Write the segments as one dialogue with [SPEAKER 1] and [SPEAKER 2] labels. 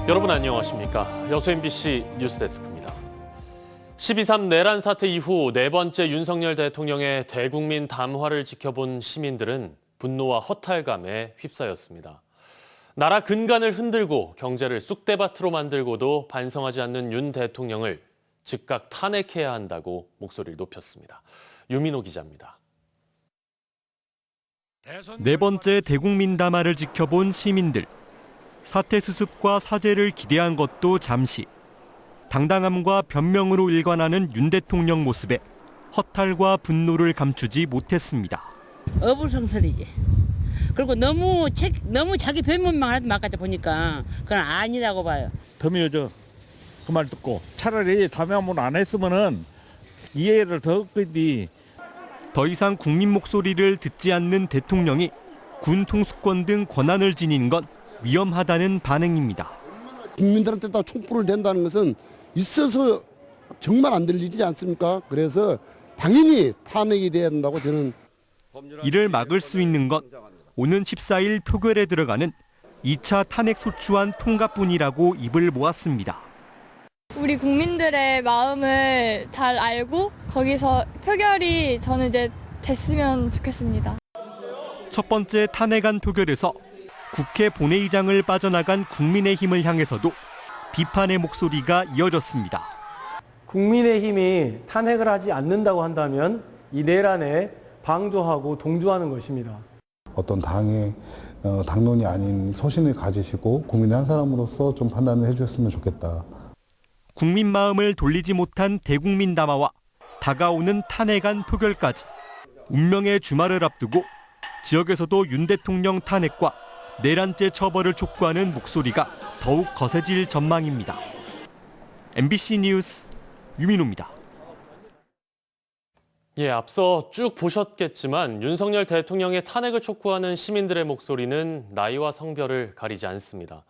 [SPEAKER 1] 여러분 안녕하십니까? 여수 MBC 뉴스데스크입니다. 12.3 내란 사태 이후 네 번째 윤석열 대통령의 대국민 담화를 지켜본 시민들은 분노와 허탈감에 휩싸였습니다. 나라 근간을 흔들고 경제를 쑥대밭으로 만들고도 반성하지 않는 윤 대통령을 즉각 탄핵해야 한다고 목소리를 높였습니다. 유민호 기자입니다.
[SPEAKER 2] 네 번째 대국민 담화를 지켜본 시민들. 사태 수습과 사죄를 기대한 것도 잠시. 당당함과 변명으로 일관하는 윤 대통령 모습에 허탈과 분노를 감추지 못했습니다.
[SPEAKER 3] 어불성설이지. 그리고 너무 자기 변명만 하다 보니까 그건 아니라고 봐요.
[SPEAKER 4] 덤이어져 그 말 듣고 차라리 다음에 한번 안 했으면은 이해를 더 했겠지.
[SPEAKER 2] 더 이상 국민 목소리를 듣지 않는 대통령이 군 통수권 등 권한을 지닌 건 위험하다는 반응입니다.
[SPEAKER 5] 국민들한테 다 촛불을 댄다는 것은 있어서 정말 안 될 일이지 않습니까? 그래서 당연히 탄핵이 돼야 된다고 저는.
[SPEAKER 2] 이를 막을 수 있는 건 오는 14일 표결에 들어가는 2차 탄핵 소추안 통과뿐이라고 입을 모았습니다.
[SPEAKER 6] 우리 국민들의 마음을 잘 알고 거기서 표결이 저는 이제 됐으면 좋겠습니다.
[SPEAKER 2] 첫 번째 탄핵안 표결에서 국회 본회의장을 빠져나간 국민의힘을 향해서도 비판의 목소리가 이어졌습니다.
[SPEAKER 7] 국민의힘이 탄핵을 하지 않는다고 한다면 이 내란에 방조하고 동조하는 것입니다.
[SPEAKER 8] 어떤 당의 당론이 아닌 소신을 가지시고 국민의 한 사람으로서 좀 판단을 해주셨으면 좋겠다.
[SPEAKER 2] 국민 마음을 돌리지 못한 대국민 담화와 다가오는 탄핵안 표결까지 운명의 주말을 앞두고 지역에서도 윤 대통령 탄핵과 내란죄 처벌을 촉구하는 목소리가 더욱 거세질 전망입니다. MBC 뉴스 유민호입니다.
[SPEAKER 1] 앞서 쭉 보셨겠지만 윤석열 대통령의 탄핵을 촉구하는 시민들의 목소리는 나이와 성별을 가리지 않습니다.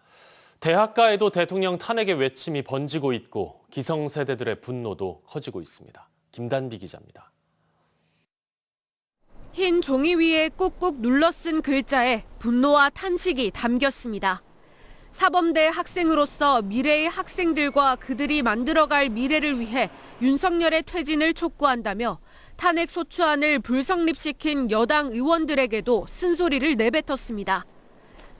[SPEAKER 1] 대학가에도 대통령 탄핵의 외침이 번지고 있고 기성세대들의 분노도 커지고 있습니다. 김단비 기자입니다.
[SPEAKER 9] 흰 종이 위에 꾹꾹 눌러 쓴 글자에 분노와 탄식이 담겼습니다. 사범대 학생으로서 미래의 학생들과 그들이 만들어갈 미래를 위해 윤석열의 퇴진을 촉구한다며 탄핵 소추안을 불성립시킨 여당 의원들에게도 쓴소리를 내뱉었습니다.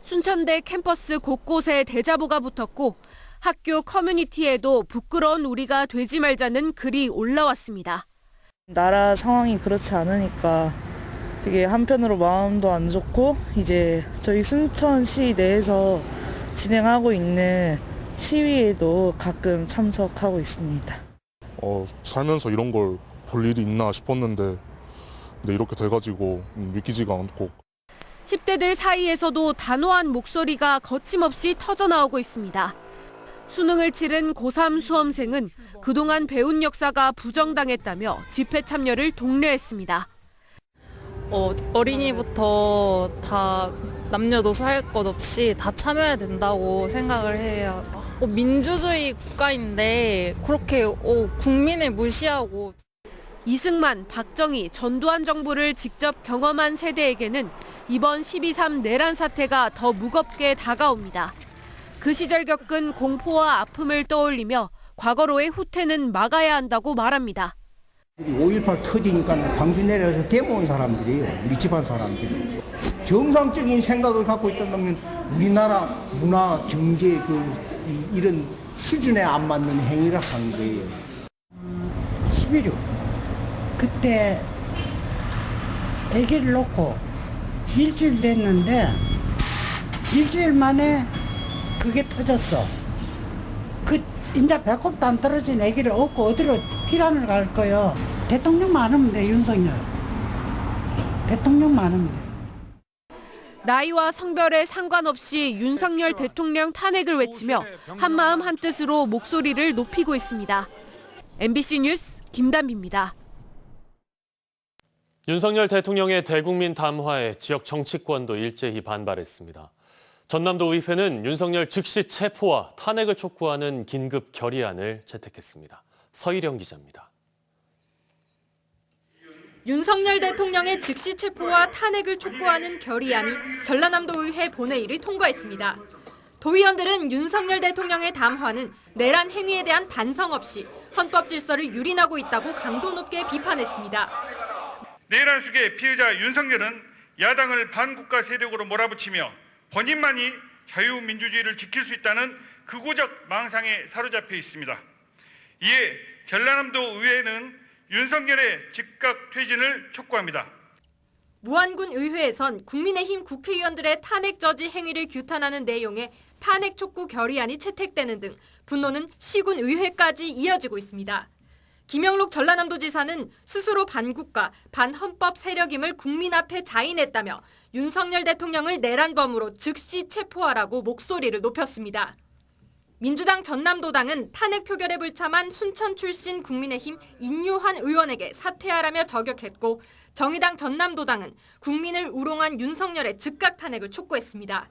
[SPEAKER 9] 순천대 캠퍼스 곳곳에 대자보가 붙었고 학교 커뮤니티에도 부끄러운 우리가 되지 말자는 글이 올라왔습니다.
[SPEAKER 10] 나라 상황이 그렇지 않으니까 되게 한편으로 마음도 안 좋고 이제 저희 순천시 내에서 진행하고 있는 시위에도 가끔 참석하고 있습니다.
[SPEAKER 11] 살면서 이런 걸 볼 일이 있나 싶었는데 근데 이렇게 돼가지고 믿기지가 않고.
[SPEAKER 9] 10대들 사이에서도 단호한 목소리가 거침없이 터져나오고 있습니다. 수능을 치른 고3 수험생은 그동안 배운 역사가 부정당했다며 집회 참여를 독려했습니다.
[SPEAKER 12] 어린이부터 다 남녀노소 할 것 없이 다 참여해야 된다고 생각을 해요. 민주주의 국가인데 그렇게 국민을 무시하고.
[SPEAKER 9] 이승만, 박정희, 전두환 정부를 직접 경험한 세대에게는 이번 12.3 내란 사태가 더 무겁게 다가옵니다. 그 시절 겪은 공포와 아픔을 떠올리며 과거로의 후퇴는 막아야 한다고 말합니다.
[SPEAKER 13] 5.18 터지니까 광주 내려서 데모온 사람들이에요. 밀집한 사람들이. 정상적인 생각을 갖고 있다면 우리나라 문화, 경제 이런 수준에 안 맞는 행위를 한 거예요.
[SPEAKER 14] 11.6 그때 아기를 놓고 일주일 됐는데 일주일 만에 그게 터졌어. 이제 배꼽도 안 떨어진 아기를 업고 어디로 피란을 갈 거요. 대통령만 하면 돼, 윤석열. 대통령만 하면 돼.
[SPEAKER 9] 나이와 성별에 상관없이 윤석열 대통령 탄핵을 외치며 한마음 한뜻으로 목소리를 높이고 있습니다. MBC 뉴스 김단비입니다.
[SPEAKER 1] 윤석열 대통령의 대국민 담화에 지역 정치권도 일제히 반발했습니다. 전남도 의회는 윤석열 즉시 체포와 탄핵을 촉구하는 긴급 결의안을 채택했습니다. 서희령 기자입니다.
[SPEAKER 15] 윤석열 대통령의 즉시 체포와 탄핵을 촉구하는 결의안이 전라남도 의회 본회의를 통과했습니다. 도의원들은 윤석열 대통령의 담화는 내란 행위에 대한 반성 없이 헌법 질서를 유린하고 있다고 강도 높게 비판했습니다.
[SPEAKER 16] 내란 속의 피해자 윤석열은 야당을 반국가 세력으로 몰아붙이며 본인만이 자유민주주의를 지킬 수 있다는 극우적 망상에 사로잡혀 있습니다. 이에 전라남도 의회는 윤석열의 즉각 퇴진을 촉구합니다.
[SPEAKER 15] 무안군 의회에선 국민의힘 국회의원들의 탄핵 저지 행위를 규탄하는 내용의 탄핵 촉구 결의안이 채택되는 등 분노는 시군 의회까지 이어지고 있습니다. 김영록 전라남도지사는 스스로 반국가, 반헌법 세력임을 국민 앞에 자인했다며 윤석열 대통령을 내란범으로 즉시 체포하라고 목소리를 높였습니다. 민주당 전남도당은 탄핵 표결에 불참한 순천 출신 국민의힘 인유한 의원에게 사퇴하라며 저격했고, 정의당 전남도당은 국민을 우롱한 윤석열의 즉각 탄핵을 촉구했습니다.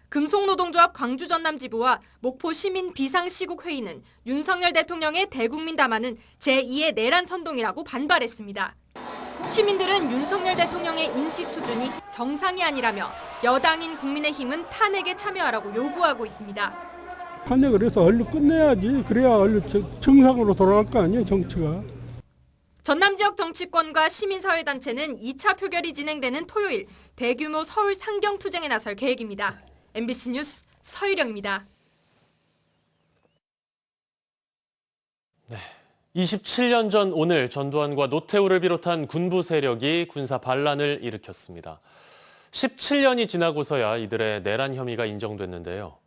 [SPEAKER 15] 금속노동조합 광주전남지부와 목포 시민 비상시국회의는 윤석열 대통령의 대국민 담화는 제2의 내란 선동이라고 반발했습니다. 시민들은 윤석열 대통령의 인식 수준이 정상이 아니라며 여당인 국민의힘은 탄핵에 참여하라고 요구하고 있습니다.
[SPEAKER 17] 탄핵을 해서 얼른 끝내야지. 그래야 얼른 정상으로 돌아갈 거 아니에요, 정치가.
[SPEAKER 15] 전남 지역 정치권과 시민사회단체는 2차 표결이 진행되는 토요일 대규모 서울 상경투쟁에 나설 계획입니다. MBC 뉴스 서유령입니다.
[SPEAKER 1] 네. 27년 전 오늘 전두환과 노태우를 비롯한 군부 세력이 군사 반란을 일으켰습니다. 17년이 지나고서야 이들의 내란 혐의가 인정됐는데요.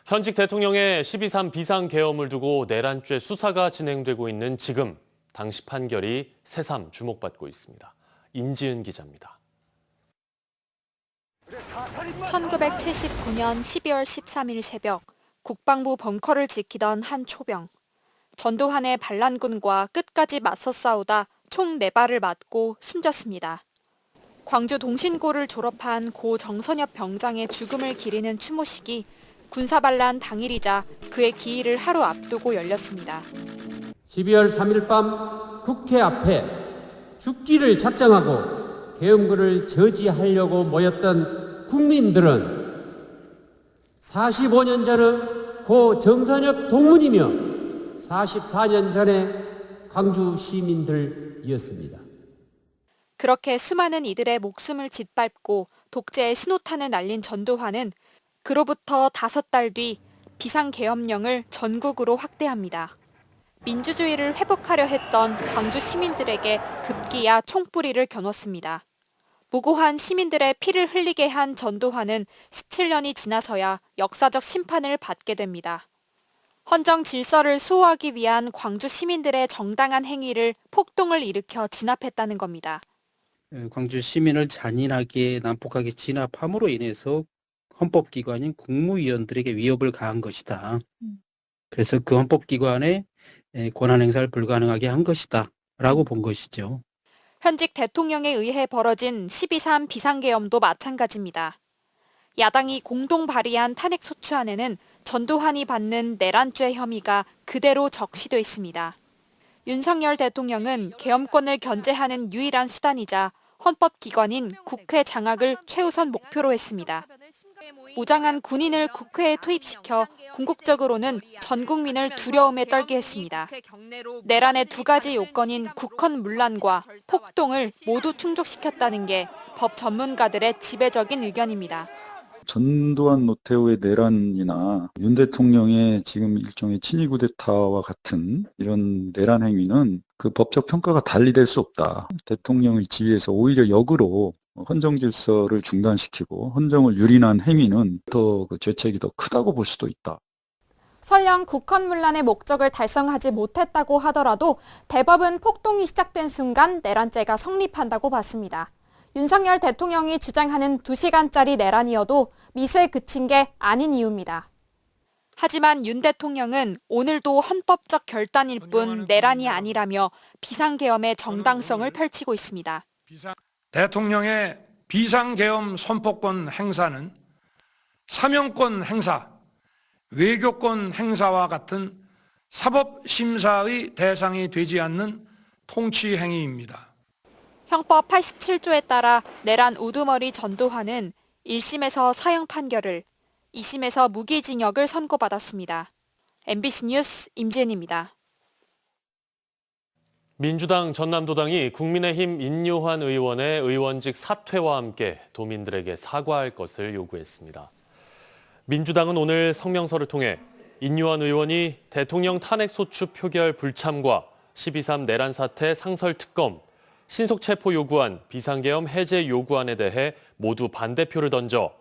[SPEAKER 1] 현직 대통령의 12.3 비상계엄을 두고 내란죄 수사가 진행되고 있는 지금 당시 판결이 새삼 주목받고 있습니다. 임지은 기자입니다.
[SPEAKER 18] 1979년 12월 13일 새벽 국방부 벙커를 지키던 한 초병. 전두환의 반란군과 끝까지 맞서 싸우다 총 4발을 맞고 숨졌습니다. 광주 동신고를 졸업한 고 정선엽 병장의 죽음을 기리는 추모식이 군사반란 당일이자 그의 기일을 하루 앞두고 열렸습니다.
[SPEAKER 19] 12월 3일 밤 국회 앞에 죽기를 작정하고 계엄군을 저지하려고 모였던 국민들은 45년 전의 고 정선엽 동문이며 44년 전의 광주 시민들이었습니다.
[SPEAKER 18] 그렇게 수많은 이들의 목숨을 짓밟고 독재의 신호탄을 날린 전두환은 그로부터 5달 뒤 비상계엄령을 전국으로 확대합니다. 민주주의를 회복하려 했던 광주 시민들에게 급기야 총뿌리를 겨눴습니다. 무고한 시민들의 피를 흘리게 한 전두환은 17년이 지나서야 역사적 심판을 받게 됩니다. 헌정 질서를 수호하기 위한 광주 시민들의 정당한 행위를 폭동을 일으켜 진압했다는 겁니다.
[SPEAKER 20] 광주 시민을 잔인하게 난폭하게 진압함으로 인해서 헌법기관인 국무위원들에게 위협을 가한 것이다. 그래서 그 헌법기관의 권한 행사를 불가능하게 한 것이다 라고 본 것이죠.
[SPEAKER 18] 현직 대통령에 의해 벌어진 12.3 비상계엄도 마찬가지입니다. 야당이 공동 발의한 탄핵소추안에는 전두환이 받는 내란죄 혐의가 그대로 적시돼 있습니다. 윤석열 대통령은 계엄권을 견제하는 유일한 수단이자 헌법기관인 국회 장악을 최우선 목표로 했습니다. 무장한 군인을 국회에 투입시켜 궁극적으로는 전 국민을 두려움에 떨게 했습니다. 내란의 2가지 요건인 국헌문란과 폭동을 모두 충족시켰다는 게 법 전문가들의 지배적인 의견입니다.
[SPEAKER 21] 전두환 노태우의 내란이나 윤 대통령의 지금 일종의 친위 쿠데타와 같은 이런 내란 행위는 그 법적 평가가 달리될 수 없다. 대통령의 지위에서 오히려 역으로 헌정 질서를 중단시키고 헌정을 유린한 행위는 더 그 죄책이 더 크다고 볼 수도 있다.
[SPEAKER 18] 설령 국헌문란의 목적을 달성하지 못했다고 하더라도 대법은 폭동이 시작된 순간 내란죄가 성립한다고 봤습니다. 윤석열 대통령이 주장하는 2시간짜리 내란이어도 미수에 그친 게 아닌 이유입니다. 하지만 윤 대통령은 오늘도 헌법적 결단일 뿐 내란이 아니라며 비상계엄의 정당성을 펼치고 있습니다.
[SPEAKER 22] 대통령의 비상계엄 선포권 행사는 사명권 행사, 외교권 행사와 같은 사법심사의 대상이 되지 않는 통치 행위입니다.
[SPEAKER 18] 형법 87조에 따라 내란 우두머리 전두환은 1심에서 사형 판결을, 2심에서 무기징역을 선고받았습니다. MBC 뉴스 임지은입니다.
[SPEAKER 1] 민주당 전남도당이 국민의힘 인요한 의원의 의원직 사퇴와 함께 도민들에게 사과할 것을 요구했습니다. 민주당은 오늘 성명서를 통해 인요한 의원이 대통령 탄핵소추 표결 불참과 12.3 내란 사태 상설 특검, 신속 체포 요구안, 비상계엄 해제 요구안에 대해 모두 반대표를 던져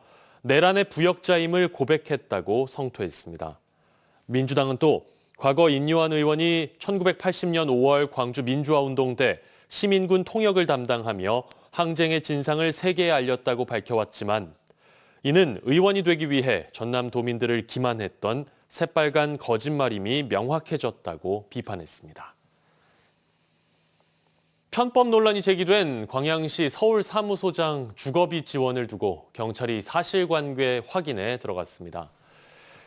[SPEAKER 1] 내란의 부역자임을 고백했다고 성토했습니다. 민주당은 또 과거 인요한 의원이 1980년 5월 광주 민주화운동 때 시민군 통역을 담당하며 항쟁의 진상을 세계에 알렸다고 밝혀왔지만 이는 의원이 되기 위해 전남 도민들을 기만했던 새빨간 거짓말임이 명확해졌다고 비판했습니다. 편법 논란이 제기된 광양시 서울사무소장 주거비 지원을 두고 경찰이 사실관계 확인에 들어갔습니다.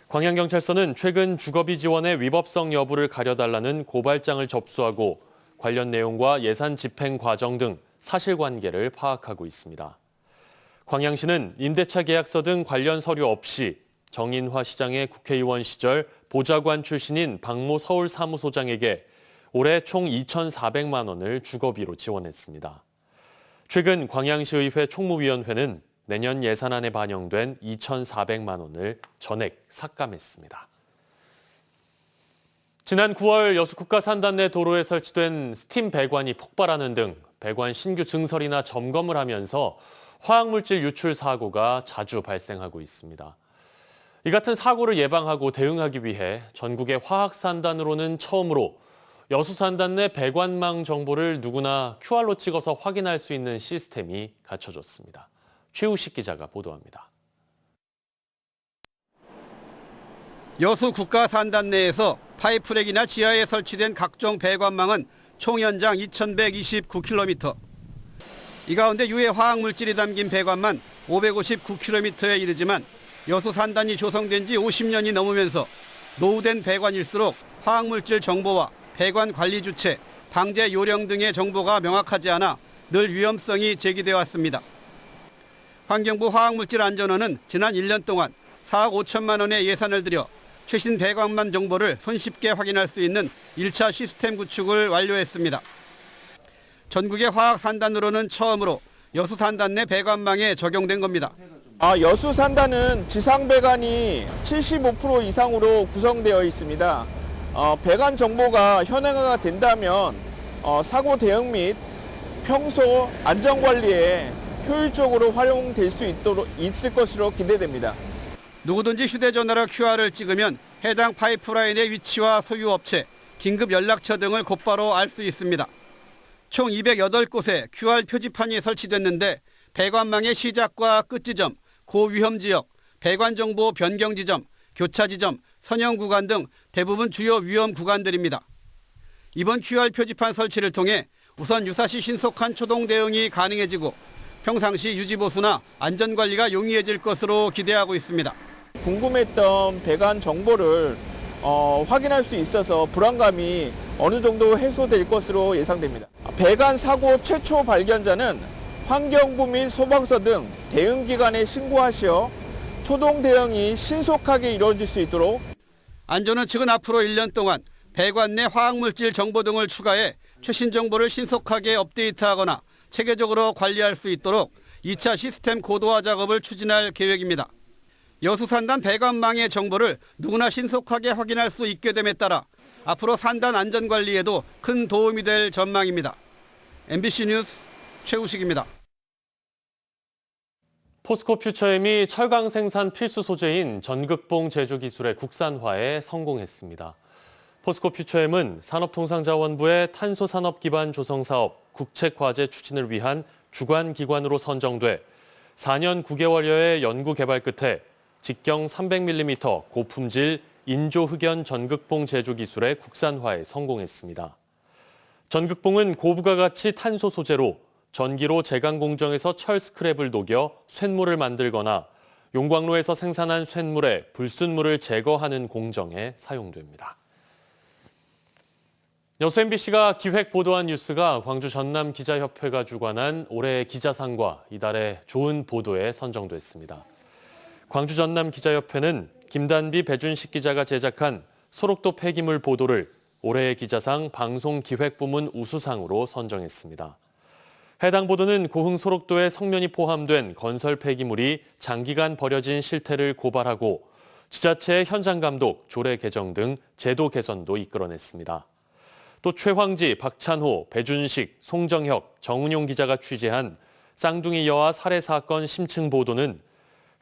[SPEAKER 1] 광양경찰서는 최근 주거비 지원의 위법성 여부를 가려달라는 고발장을 접수하고 관련 내용과 예산 집행 과정 등 사실관계를 파악하고 있습니다. 광양시는 임대차 계약서 등 관련 서류 없이 정인화 시장의 국회의원 시절 보좌관 출신인 박모 서울사무소장에게 올해 총 2,400만 원을 주거비로 지원했습니다. 최근 광양시의회 총무위원회는 내년 예산안에 반영된 2,400만 원을 전액 삭감했습니다. 지난 9월 여수국가산단 내 도로에 설치된 스팀 배관이 폭발하는 등 배관 신규 증설이나 점검을 하면서 화학물질 유출 사고가 자주 발생하고 있습니다. 이 같은 사고를 예방하고 대응하기 위해 전국의 화학산단으로는 처음으로 여수산단 내 배관망 정보를 누구나 QR로 찍어서 확인할 수 있는 시스템이 갖춰졌습니다. 최우식 기자가 보도합니다.
[SPEAKER 3] 여수 국가산단 내에서 파이프랙이나 지하에 설치된 각종 배관망은 총 연장 2,129km. 이 가운데 유해 화학물질이 담긴 배관만 559km에 이르지만 여수 산단이 조성된 지 50년이 넘으면서 노후된 배관일수록 화학물질 정보와 배관 관리 주체, 방제 요령 등의 정보가 명확하지 않아 늘 위험성이 제기되어 왔습니다. 환경부 화학물질안전원은 지난 1년 동안 4억 5천만 원의 예산을 들여 최신 배관망 정보를 손쉽게 확인할 수 있는 1차 시스템 구축을 완료했습니다. 전국의 화학산단으로는 처음으로 여수산단 내 배관망에 적용된 겁니다.
[SPEAKER 4] 여수산단은 지상배관이 75% 이상으로 구성되어 있습니다. 배관 정보가 현행화가 된다면 사고 대응 및 평소 안전관리에 효율적으로 활용될 수 있을 것으로 기대됩니다.
[SPEAKER 3] 누구든지 휴대전화로 QR을 찍으면 해당 파이프라인의 위치와 소유 업체, 긴급 연락처 등을 곧바로 알 수 있습니다. 총 208곳에 QR 표지판이 설치됐는데 배관망의 시작과 끝 지점, 고위험 지역, 배관 정보 변경 지점, 교차 지점, 선형 구간 등 대부분 주요 위험 구간들입니다. 이번 QR 표지판 설치를 통해 우선 유사시 신속한 초동 대응이 가능해지고 평상시 유지보수나 안전관리가 용이해질 것으로 기대하고 있습니다.
[SPEAKER 4] 궁금했던 배관 정보를 확인할 수 있어서 불안감이 어느 정도 해소될 것으로 예상됩니다. 배관 사고 최초 발견자는 환경부 및 소방서 등 대응기관에 신고하시어 초동 대응이 신속하게 이루어질 수 있도록
[SPEAKER 3] 안전원 측은 앞으로 1년 동안 배관 내 화학물질 정보 등을 추가해 최신 정보를 신속하게 업데이트하거나 체계적으로 관리할 수 있도록 2차 시스템 고도화 작업을 추진할 계획입니다. 여수산단 배관망의 정보를 누구나 신속하게 확인할 수 있게 됨에 따라 앞으로 산단 안전관리에도 큰 도움이 될 전망입니다. MBC 뉴스 최우식입니다.
[SPEAKER 1] 포스코 퓨처엠이 철강 생산 필수 소재인 전극봉 제조 기술의 국산화에 성공했습니다. 포스코 퓨처엠은 산업통상자원부의 탄소산업 기반 조성 사업 국책과제 추진을 위한 주관 기관으로 선정돼 4년 9개월여의 연구 개발 끝에 직경 300mm 고품질 인조 흑연 전극봉 제조 기술의 국산화에 성공했습니다. 전극봉은 고부가 가치 탄소 소재로 전기로 제강 공정에서 철 스크랩을 녹여 쇳물을 만들거나 용광로에서 생산한 쇳물에 불순물을 제거하는 공정에 사용됩니다. 여수 MBC가 기획 보도한 뉴스가 광주 전남 기자협회가 주관한 올해의 기자상과 이달의 좋은 보도에 선정됐습니다. 광주 전남 기자협회는 김단비, 배준식 기자가 제작한 소록도 폐기물 보도를 올해의 기자상 방송기획부문 우수상으로 선정했습니다. 해당 보도는 고흥 소록도에 성면이 포함된 건설 폐기물이 장기간 버려진 실태를 고발하고 지자체의 현장 감독, 조례 개정 등 제도 개선도 이끌어냈습니다. 또 최황지, 박찬호, 배준식, 송정혁, 정은용 기자가 취재한 쌍둥이 여아 살해 사건 심층 보도는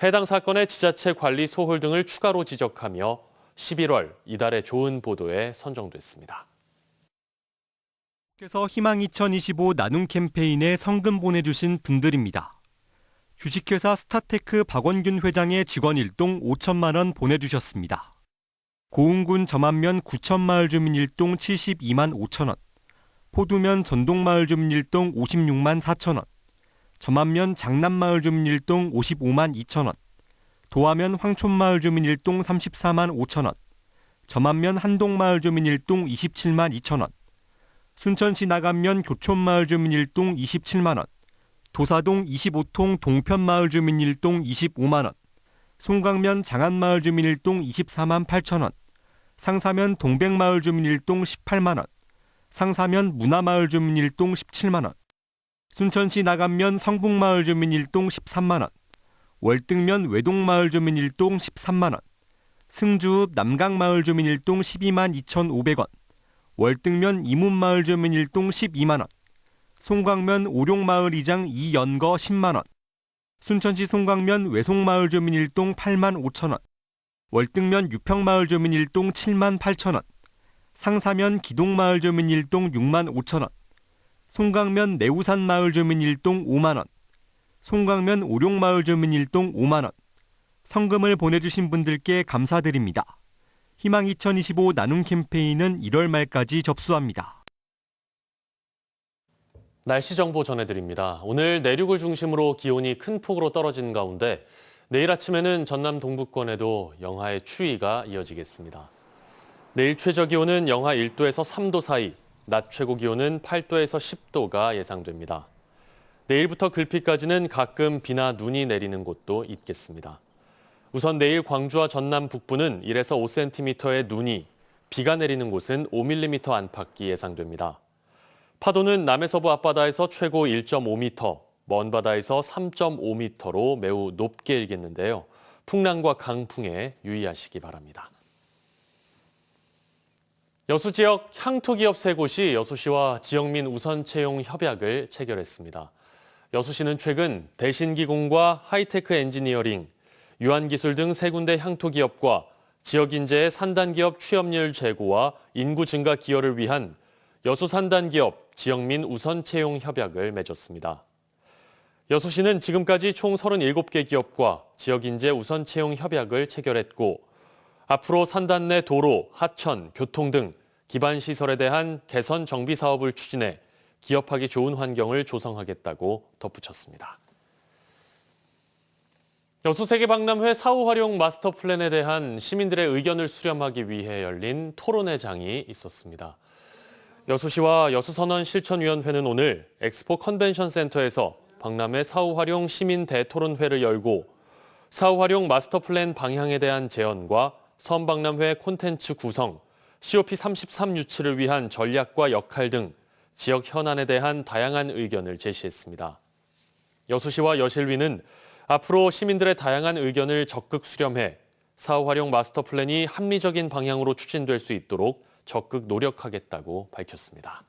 [SPEAKER 1] 해당 사건의 지자체 관리 소홀 등을 추가로 지적하며 11월 이달의 좋은 보도에 선정됐습니다.
[SPEAKER 2] 그래서 희망 2025 나눔 캠페인에 성금 보내주신 분들입니다. 주식회사 스타테크 박원균 회장의 직원 일동 5천만 원 보내주셨습니다. 고흥군 점안면 구천마을 주민 일동 72만 5천 원, 포두면 전동마을 주민 일동 56만 4천 원, 점안면 장남마을 주민 일동 55만 2천 원, 도하면 황촌마을 주민 일동 34만 5천 원, 점안면 한동마을 주민 일동 27만 2천 원, 순천시 나간면 교촌마을 주민 일동 27만 원, 도사동 25통 동편마을 주민 일동 25만 원, 송강면 장안마을 주민 일동 24만 8천 원, 상사면 동백마을 주민 일동 18만 원, 상사면 문화마을 주민 일동 17만 원, 순천시 나간면 성북마을 주민 일동 13만 원, 월등면 외동마을 주민 일동 13만 원, 승주읍 남강마을 주민 일동 12만 2,500원, 월등면 이문마을 주민 일동 12만 원, 송광면 오룡마을 이장 이연거 10만 원, 순천시 송광면 외송마을 주민 일동 8만 5천 원, 월등면 유평마을 주민 일동 7만 8천 원, 상사면 기동마을 주민 일동 6만 5천 원, 송광면 내우산마을 주민 일동 5만 원, 송광면 오룡마을 주민 일동 5만 원, 성금을 보내주신 분들께 감사드립니다. 희망 2025 나눔 캠페인은 1월 말까지 접수합니다.
[SPEAKER 1] 날씨 정보 전해드립니다. 오늘 내륙을 중심으로 기온이 큰 폭으로 떨어진 가운데 내일 아침에는 전남 동부권에도 영하의 추위가 이어지겠습니다. 내일 최저 기온은 영하 1도에서 3도 사이, 낮 최고 기온은 8도에서 10도가 예상됩니다. 내일부터 글피까지는 가끔 비나 눈이 내리는 곳도 있겠습니다. 우선 내일 광주와 전남 북부는 1에서 5cm의 눈이, 비가 내리는 곳은 5mm 안팎이 예상됩니다. 파도는 남해서부 앞바다에서 최고 1.5m, 먼 바다에서 3.5m로 매우 높게 일겠는데요. 풍랑과 강풍에 유의하시기 바랍니다. 여수 지역 향토기업 3곳이 여수시와 지역민 우선 채용 협약을 체결했습니다. 여수시는 최근 대신기공과 하이테크 엔지니어링, 유한기술 등 3군데 향토기업과 지역인재의 산단기업 취업률 제고와 인구 증가 기여를 위한 여수 산단기업 지역민 우선 채용 협약을 맺었습니다. 여수시는 지금까지 총 37개 기업과 지역인재 우선 채용 협약을 체결했고 앞으로 산단 내 도로, 하천, 교통 등 기반시설에 대한 개선 정비 사업을 추진해 기업하기 좋은 환경을 조성하겠다고 덧붙였습니다. 여수세계박람회 사후 활용 마스터 플랜에 대한 시민들의 의견을 수렴하기 위해 열린 토론회장이 있었습니다. 여수시와 여수선언 실천위원회는 오늘 엑스포 컨벤션 센터에서 박람회 사후 활용 시민 대토론회를 열고 사후 활용 마스터 플랜 방향에 대한 제언과 선박람회 콘텐츠 구성, COP33 유치를 위한 전략과 역할 등 지역 현안에 대한 다양한 의견을 제시했습니다. 여수시와 여실위는 앞으로 시민들의 다양한 의견을 적극 수렴해 사후 활용 마스터 플랜이 합리적인 방향으로 추진될 수 있도록 적극 노력하겠다고 밝혔습니다.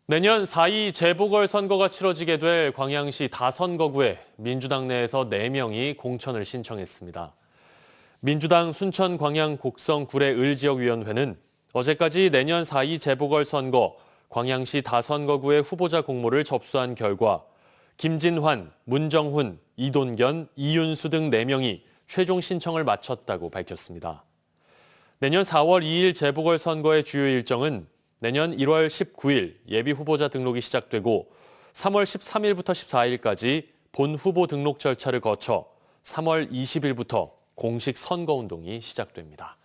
[SPEAKER 1] 내년 4.2 재보궐선거가 치러지게 될 광양시 다선거구에 민주당 내에서 4명이 공천을 신청했습니다. 민주당 순천 광양 곡성 구례 을 지역위원회는 어제까지 내년 4.2 재보궐선거 광양시 다선거구의 후보자 공모를 접수한 결과 김진환, 문정훈, 이돈견, 이윤수 등 4명이 최종 신청을 마쳤다고 밝혔습니다. 내년 4월 2일 재보궐선거의 주요 일정은 내년 1월 19일 예비후보자 등록이 시작되고 3월 13일부터 14일까지 본 후보 등록 절차를 거쳐 3월 20일부터 공식 선거운동이 시작됩니다.